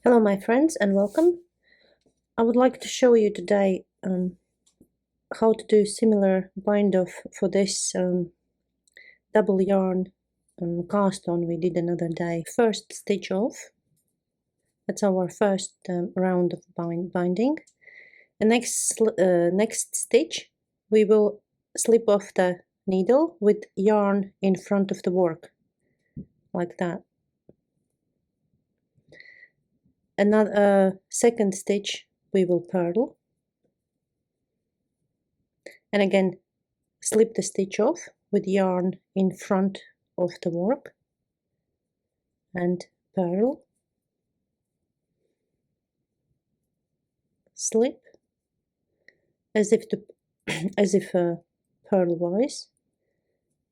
Hello my friends and welcome. I would like to show you today how to do similar bind off for this double yarn cast on we did another day. First stitch off, that's our first round of binding. The next stitch we will slip off the needle with yarn in front of the work, like that. Another second stitch we will purl, and again slip the stitch off with yarn in front of the work and purl, slip as if purlwise,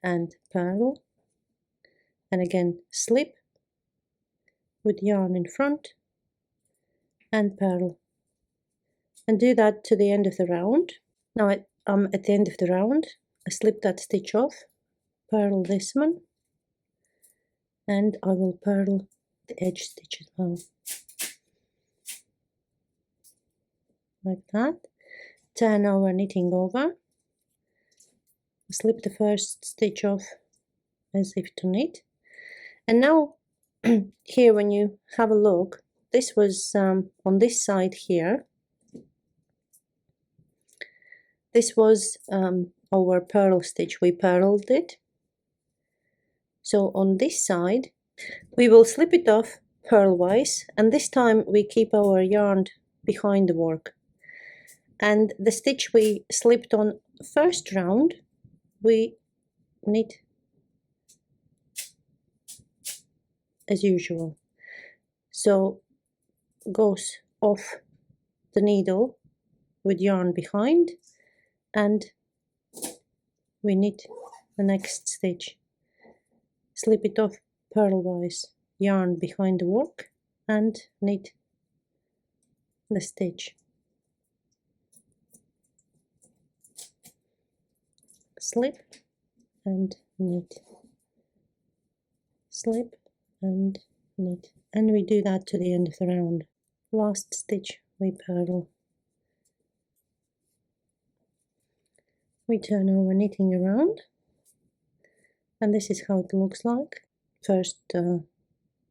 and purl, and again slip with yarn in front and purl, and do that to the end of the round. Now at the end of the round I slip that stitch off, purl this one, and I will purl the edge stitch as well, like that. Turn over, knitting over, slip the first stitch off as if to knit, and now here when you have a look, this was on this side here, this was our purl stitch, we purled it. So on this side we will slip it off purlwise, and this time we keep our yarn behind the work, and the stitch we slipped on first round we knit as usual. So goes off the needle with yarn behind, and we knit the next stitch, slip it off purlwise, yarn behind the work, and knit the stitch, slip and knit, slip and knit, and we do that to the end of the round. Last stitch we purl, we turn over, knitting around, and this is how it looks like. First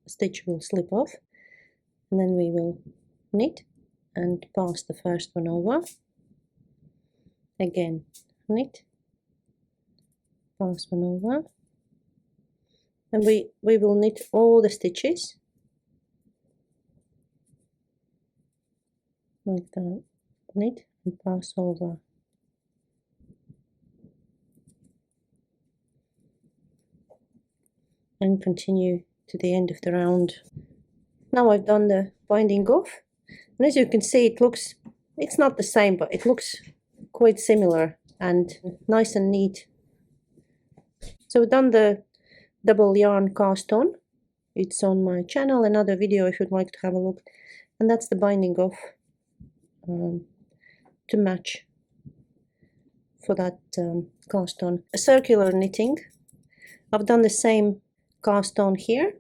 stitch will slip off, and then we will knit and pass the first one over, again knit, pass one over, and we will knit all the stitches like that, knit and pass over. And continue to the end of the round. Now I've done the binding off, and as you can see it's not the same, but it looks quite similar and nice and neat. So we've done the double yarn cast on, it's on my channel, another video if you'd like to have a look, and that's the binding off to match for that cast on. A circular knitting, I've done the same cast on here,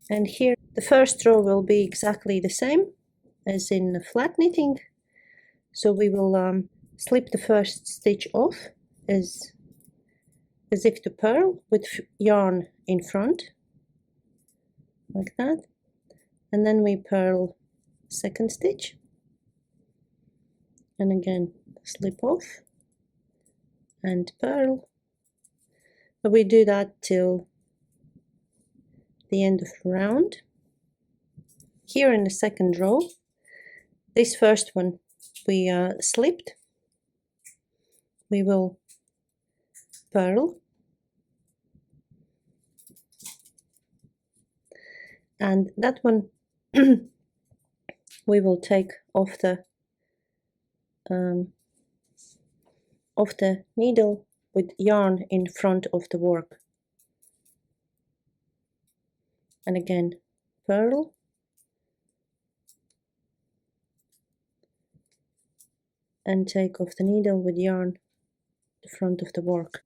and here the first row will be exactly the same as in the flat knitting. So we will slip the first stitch off as if to purl with yarn in front, like that, and then we purl second stitch, and again slip off and purl. But we do that till the end of the round. Here in the second row, this first one we slipped, we will purl, and that one we will take off the needle with yarn in front of the work, and again purl, and take off the needle with yarn in front of the work,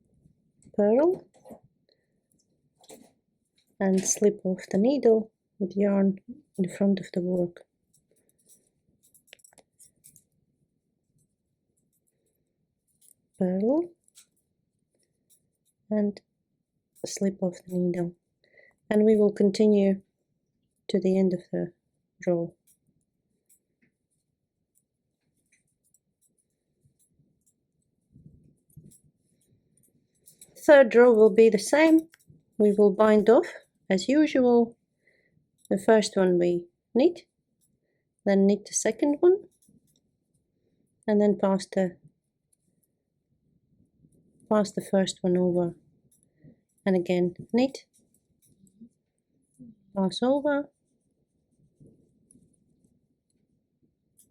purl, and slip off the needle with yarn in front of the work. Purl and slip off the needle, and we will continue to the end of the row. Third row will be the same. We will bind off as usual. The first one we knit, then knit the second one, and then pass the first one over, and again knit, pass over,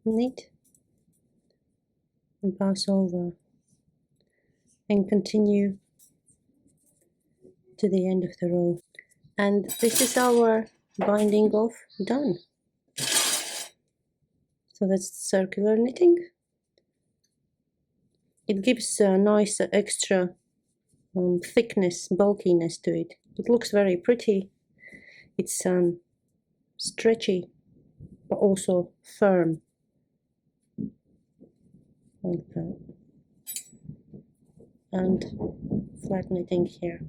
knit, and pass over, and continue to the end of the row. And this is our binding off done. So that's circular knitting. It gives a nice extra thickness, bulkiness to it. It looks very pretty. It's stretchy, but also firm, like that. And flat knitting here.